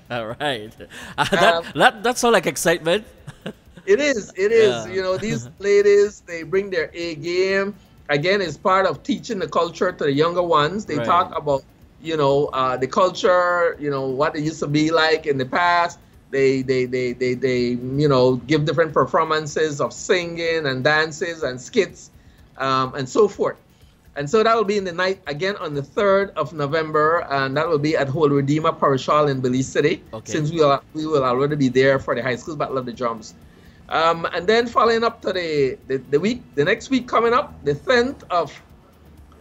All right. That sounds like excitement. It is. Yeah. These ladies, they bring their A game. Again, it's part of teaching the culture to the younger ones. They talk about, the culture, what it used to be like in the past. They give different performances of singing and dances and skits and so forth. And so that will be in the night again on the 3rd of November, and that will be at Holy Redeemer Parish Hall in Belize City. Okay. Since we will already be there for the High School Battle of the Drums. And then following up to the next week coming up, the 10th of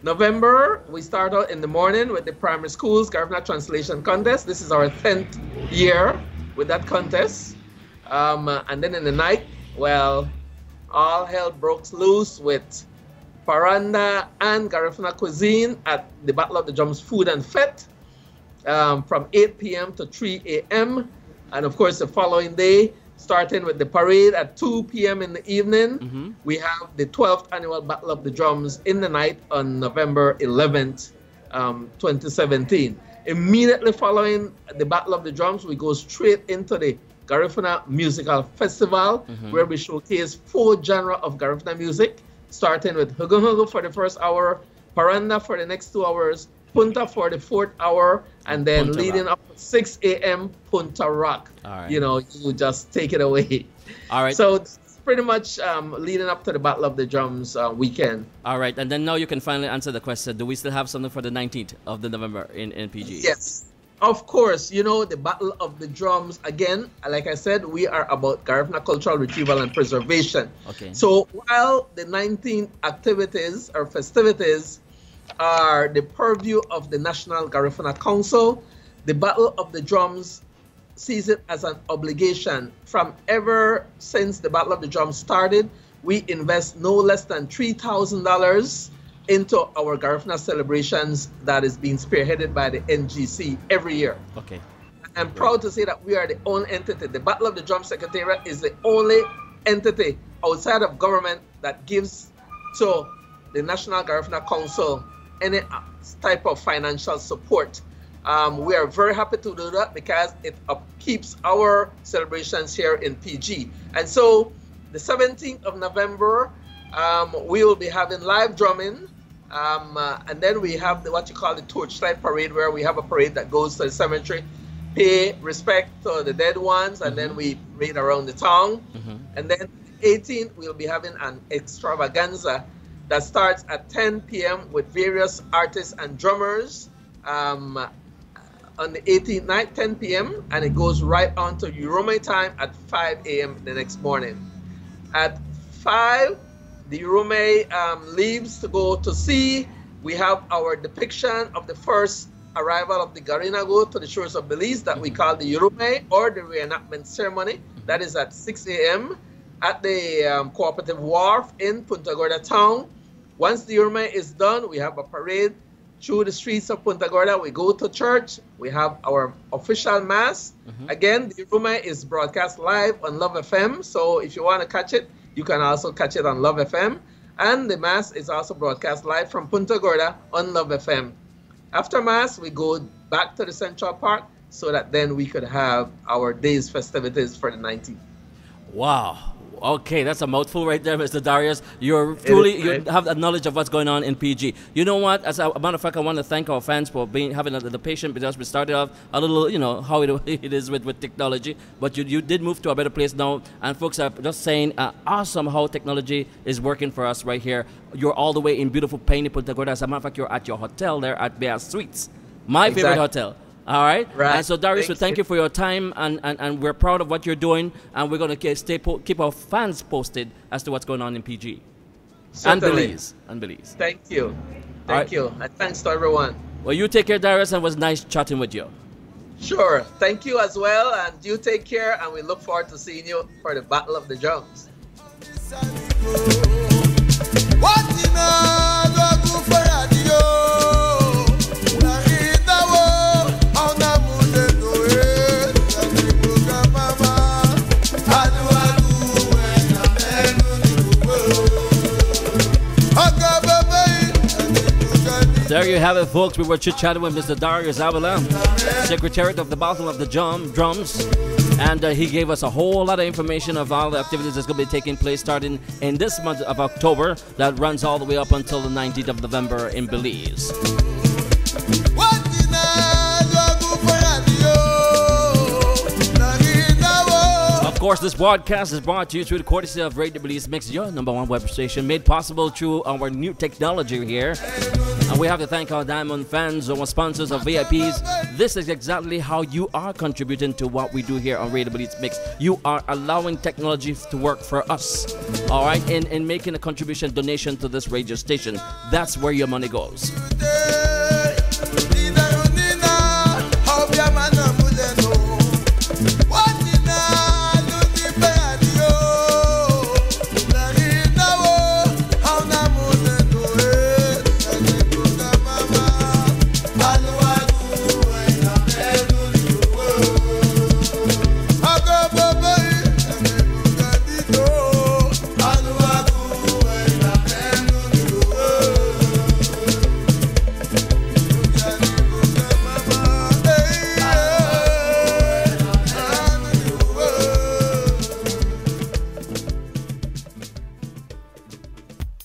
November, we start out in the morning with the primary schools Garifuna Translation Contest. This is our 10th year with that contest. And then in the night, well, all hell broke loose with paranda and Garifuna cuisine at the Battle of the Drums Food and Fete from 8 p.m. to 3 a.m. And of course, the following day, starting with the parade at 2 p.m. in the evening, we have the 12th annual Battle of the Drums in the night on November 11th, 2017. Immediately following the Battle of the Drums, we go straight into the Garifuna Musical Festival, where we showcase 4 genres of Garifuna music, starting with Hugun Hugun for the first hour, Paranda for the next 2 hours, Punta for the 4th hour, and then Punta leading Rock. up to 6 a.m. Punta Rock. All right. You know, you just take it away. All right. So it's pretty much leading up to the Battle of the Drums weekend. All right. And then now you can finally answer the question. Do we still have something for the 19th of the November in PG? Yes. Of course, you know, the Battle of the Drums, again, like I said, we are about Garifuna cultural retrieval and preservation. Okay. So while the 19th activities or festivities are the purview of the National Garifuna Council, the Battle of the Drums sees it as an obligation. From ever since the Battle of the Drums started, we invest no less than $3,000 into our Garifuna celebrations that is being spearheaded by the NGC every year. Okay. I'm proud to say that we are the only entity. The Battle of the Drum Secretariat is the only entity outside of government that gives to the National Garifuna Council any type of financial support. We are very happy to do that because it keeps our celebrations here in PG. And so the 17th of November, we will be having live drumming. And then we have what you call the Torchlight Parade, where we have a parade that goes to the cemetery, pay respect to the dead ones, and then we parade around the town. And then 18th, we'll be having an extravaganza that starts at 10 p.m. with various artists and drummers on the 18th night, 10 p.m., and it goes right on to Urume time at 5 a.m. the next morning. At 5, the Urume leaves to go to sea. We have our depiction of the first arrival of the Garinago to the shores of Belize that we call the Urume, or the reenactment ceremony. That is at 6 a.m. at the Cooperative Wharf in Punta Gorda town. Once the Urume is done, we have a parade through the streets of Punta Gorda. We go to church. We have our official mass. Again, the Urume is broadcast live on Love FM. So if you want to catch it, you can also catch it on Love FM. And the mass is also broadcast live from Punta Gorda on Love FM. After mass, we go back to the Central Park so that then we could have our day's festivities for the 19th. Wow. Okay, that's a mouthful right there, Mr. Darius. You have a knowledge of what's going on in PG. You know what? As a matter of fact, I want to thank our fans for having the patience, because we started off a little, you know, how it is with technology. But you did move to a better place now, and folks are just saying, awesome how technology is working for us right here. You're all the way in beautiful Paine, Punta Gorda. As a matter of fact, you're at your hotel there at Bear Suites, my favorite hotel. All right. And so, Darius, thank you for your time, and we're proud of what you're doing, and we're going to keep our fans posted as to what's going on in PG. Certainly. And Belize. Thank you. Thank you. And thanks to everyone. Well, you take care, Darius, and it was nice chatting with you. Sure. Thank you as well, and you take care, and we look forward to seeing you for the Battle of the Drums. There you have it, folks. We were chit-chatting with Mr. Darius Avila, Secretariat of the Battle of the Drums. And he gave us a whole lot of information of all the activities that's going to be taking place starting in this month of October, that runs all the way up until the 19th of November in Belize. Of course, this broadcast is brought to you through the courtesy of Radio Belizemix, your #1 web station, made possible through our new technology here. And we have to thank our Diamond fans, our sponsors, our VIPs. This is exactly how you are contributing to what we do here on Radio Belizemix. You are allowing technology to work for us, all right, in making a contribution, donation to this radio station. That's where your money goes.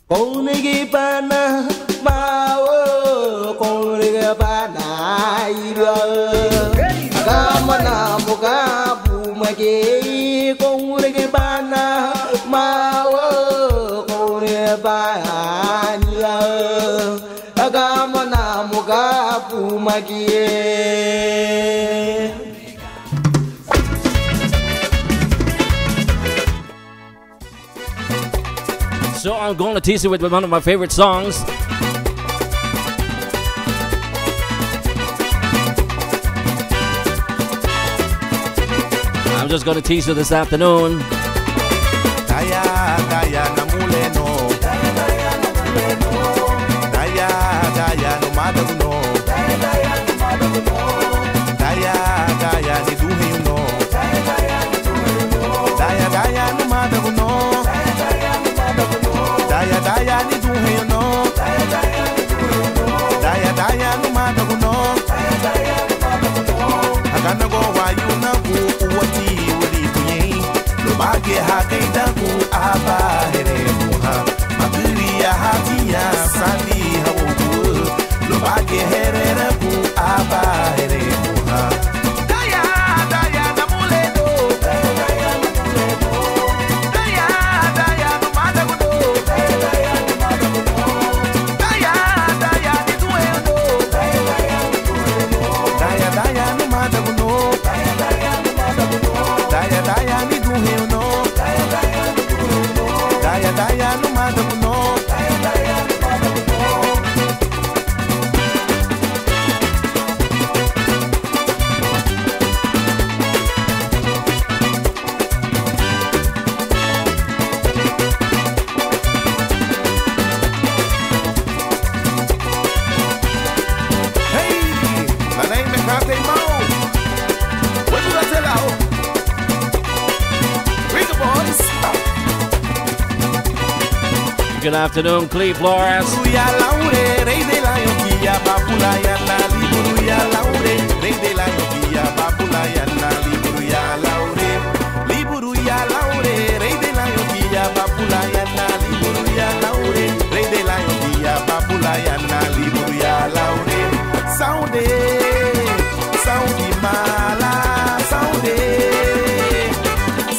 Konigi pana bao konigi pana ira kamana muka bumage konigi pana bao konigi pana ira kamana muka bumage. So I'm going to tease you with one of my favorite songs. I'm just going to tease you this afternoon. Daya, daya, namule no. Daya, daya, namule no. Daya, daya, no madaguno. Daya, daya, no madaguno. Daya, daya, ni duhe you know. Daya, daya, ni duhe you know. Daya, daya, no madaguno. Daya, daya, no madaguno. Daya, daya, ni duhe you know. Daya, daya, ni duhe you know. Daya, daya, no madaguno. Daya, daya, no madaguno. Agana go wa you na ku uwati wali kuyin. Lobage ha kaida ku aba here muha. Magriya hatia sali hawu. Lobage here ku aba here muha. Daya, daya, namule no. Daya, daya, namule no. Daya, daya, no madaguno. Daya, daya, no madaguno. Daya, daya, ni duhe no. Daya, daya, ni duhe no. Daya, daya, no madaguno. Daya, daya, no madaguno. Daya, daya, ni duhe no. Daya, daya, ni duhe no. Daya, daya, no madaguno. Daya, daya, no madaguno. Hey, my name is Kate Mo. What you gonna tell out? Read the boys. Good afternoon, Cleve Flores. Buruya laure, rey de la yoquilla, papula ya nali. Buruya laure, rey de la yoquilla, papula ya nali. Buruya laure, li buruya laure, rey de la yoquilla, papula ya nali. Buruya laure, rey de la yoquilla, papula ya nali. Buruya laure, sounde, sounde mala, sounde,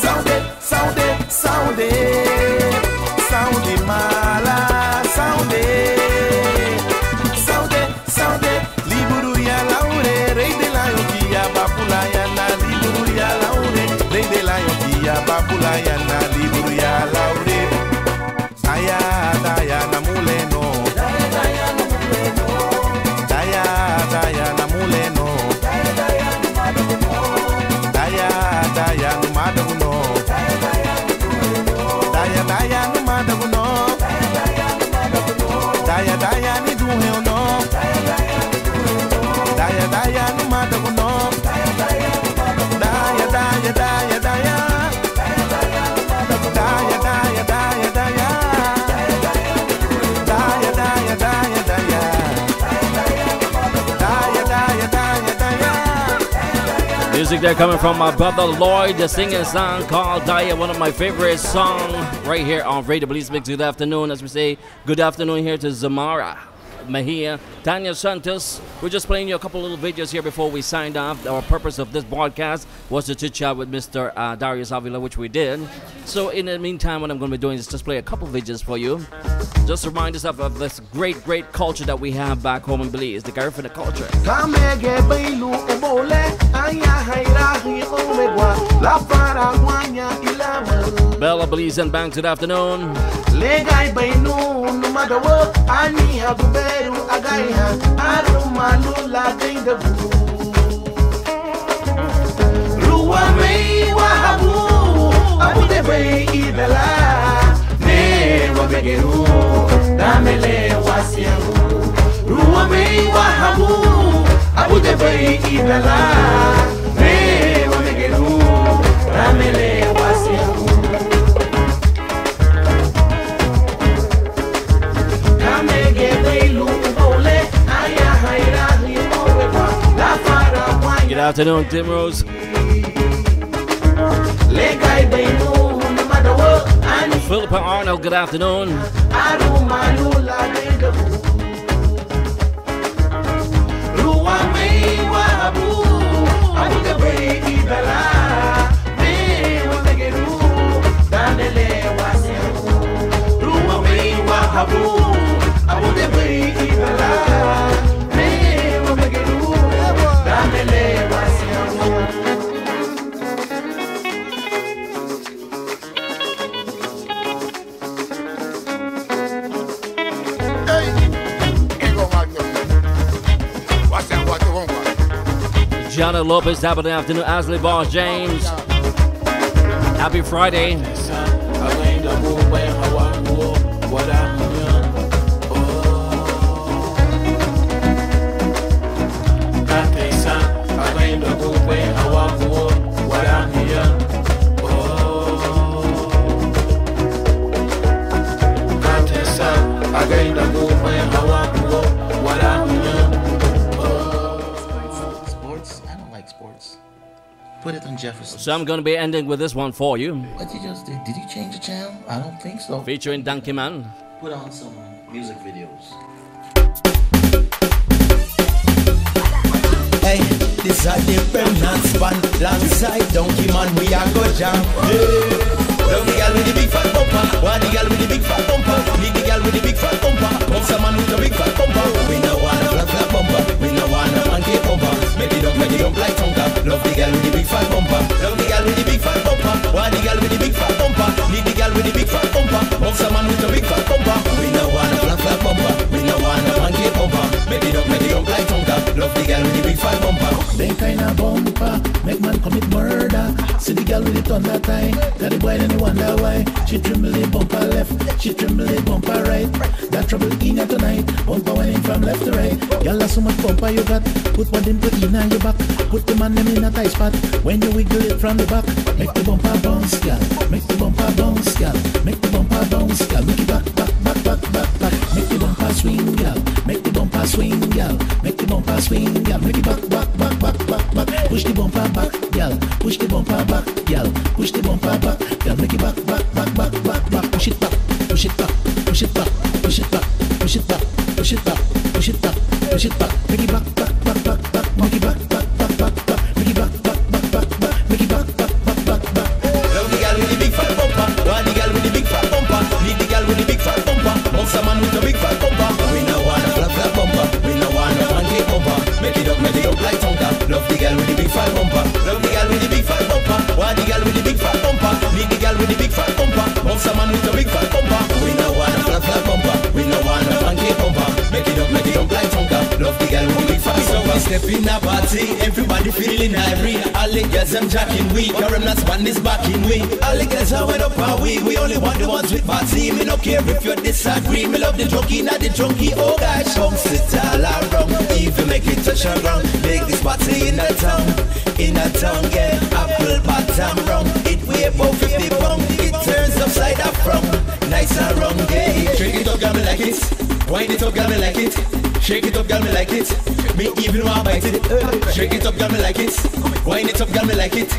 sounde, sounde, sounde, sounde mala, sounde, sounde, sounde, liburuya laure, rey de la yoquilla, papula ya nali. Liburuya laure, rey de la yoquilla, papula ya nali. Liburuya laure, daya, daya, namule no. Daya, daya, namule no. Daya, daya, namule no. Daya, daya, no madaguno. Daya, daya, no madaguno. Daya, daya, ni duhe no. Daya, daya, no madaguno. Daya, daya, no madaguno. Daya, daya, ni duhe no. Daya, daya, ni duhe no. Daya, daya, no madaguno. Daya, daya, no madaguno. Daya, daya, daya, daya. Daya, daya, no madaguno. Daya, daya, daya, daya. Daya, daya, ni duhe no. Daya, daya, daya, daya. Daya, daya, no madaguno. Daya, daya, daya, daya. Music there coming from my brother Lloyd, the singing a song called Daya, one of my favorite songs right here on Radio Belizemix. Good afternoon, as we say, good afternoon here to Zamara, Mahia, Tanya Santos. We're just playing you a couple little videos here before we signed off. Our purpose of this broadcast was to chit chat with Mr. Darius Avila, which we did. So in the meantime, what I'm going to be doing is just play a couple videos for you. Just remind yourself of this great, great culture that we have back home in Belize, the Garifuna culture. Bella, Belize and Banks, good afternoon. Legai bainu no matter what ani habuberu agaiha arumalu la gainda bu ruwa mei wahabu abu de bei idala ne wabegeru damele wasiaru ruwa mei wahabu abu de bei idala ne wabegeru damele wasiaru Good afternoon, Tim Rose. Legai bainu no matter what ani Philippa Arnold, good afternoon. Gianna Lopez, top of the afternoon. Asley Boss James. Happy Friday. Put it on Jefferson. So I'm going to be ending with this one for you. What you just did? Did you change the channel? I don't think so. Featuring Donkey Man. Put on some music videos. Hey, this a different span. Alongside Donkey Man, we are go jam. Hey. Love the girl with the big fat bumper. Want the girl with the big fat bumper. Need the girl with the big fat bumper. Want some man with a big fat bumper. We no want a flat flat bumper. We no want a monkey bumper. Make it up like tonka. Love the girl with the big fat bumper. Love the girl with the big fat bumper. Want the girl with the big fat bumper. Need the girl with the big fat bumper. Want some man with a big fat bumper. We no want a flat flat bumper. We no want a monkey bumper. Make it up like tonka. Love the girl with the big fat bumper. Them kind of bumper make man commit murder. See the girl with it on that time. Got the boy then you wonder why. She tremble the bumper left, she tremble the bumper right. That trouble in here tonight. Bumper went from left to right. Y'all have so much bumper you got. Put one them to in on your back. Put the man them in a tight spot. When you wiggle it from the back, make the bumper bounce, girl. Make the bumper bounce, girl. Make the bumper bounce, girl. Make it back. Make the bumper swing, girl. Make the bumper swing, girl. Make the bumper swing, girl. Make it back. Push the bumper back, girl. Push the bumper back, girl. Push the bumper back, girl. Make it back. Push it back. Push it back. Push it back. Push it back. Push it back. Push it back. Push it back. Push it back. Make it back. Make it back. Make it back. Make it back. Love the girl with the big fat bumper. Want the girl with the big fat bumper. Need the girl with the big fat bumper. Want some man with a big fat bumper. We no want a flat bumper. We no want a monkey bumper. Make it up like tonka. Love the girl with the big fat bumper. Love the girl with the big fat bumper. Want the girl with the big fat bumper. Need the girl with the big fat bumper. Want some man with a big fat bumper. We no want a flat bumper. We no want a monkey bumper. Make it up like tonka. Love the girl with the big fat bumper. So we step in a party, everybody feeling ivory. All the girls them jacking we. Your remnants band is backing we. All the girls are went up and we only want the ones with party. Me no care if you disagree. Me love the junkie, not the junkie. Oh gosh, come sit all around. Even make it touch the ground. Make this party in a town, yeah. Apple bottom round. It weigh about 50 pounds. It turns upside up from nice and round, yeah. Shake it up, girl, me like it. Wind it up, girl, me like it. Shake it up, girl, me like it. Me even want bite it. Shake it up, girl, me like it. Wind it up, girl, me like it.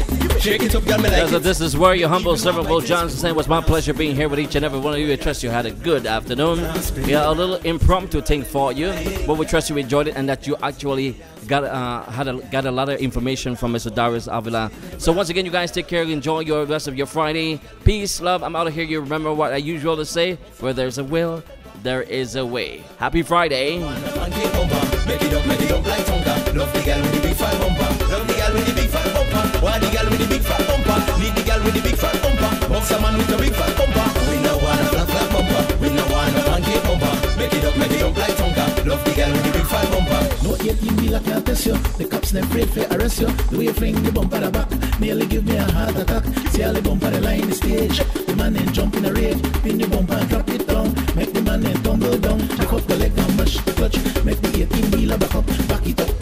Shake it up, girl, me like it. This is where your humble servant Will Johnson saying, it was my pleasure being here with each and every one of you. I trust you had a good afternoon. We had a little impromptu thing for you, but we trust you enjoyed it and that you actually got a lot of information from Mr. Darius Avila. So once again, you guys take care. Enjoy your rest of your Friday. Peace, love. I'm out of here. You remember what I usually say: where there's a will, there is a way. Happy Friday. Make it up like tonka. Love the girl with the big fat bumper. Love the girl with the big fat bumper. Want the girl with the big fat bumper. Need the girl with the big fat bumper. Want some man with a big fat bumper. We no want a flat bumper. We no want a monkey bumper. Make it up like tonka. Love the girl with the big fat bumper. No 18 wheel I can't test you. The cops never afraid to arrest you. The way you fling the bumper the back nearly give me a heart attack. See all the bumper the line the stage. The man then jump in a rage. Pin the bumper and drop it down. Make the man then tumble down. Check up the leg and mash the clutch. Make the 18 wheeler back up. Back it up.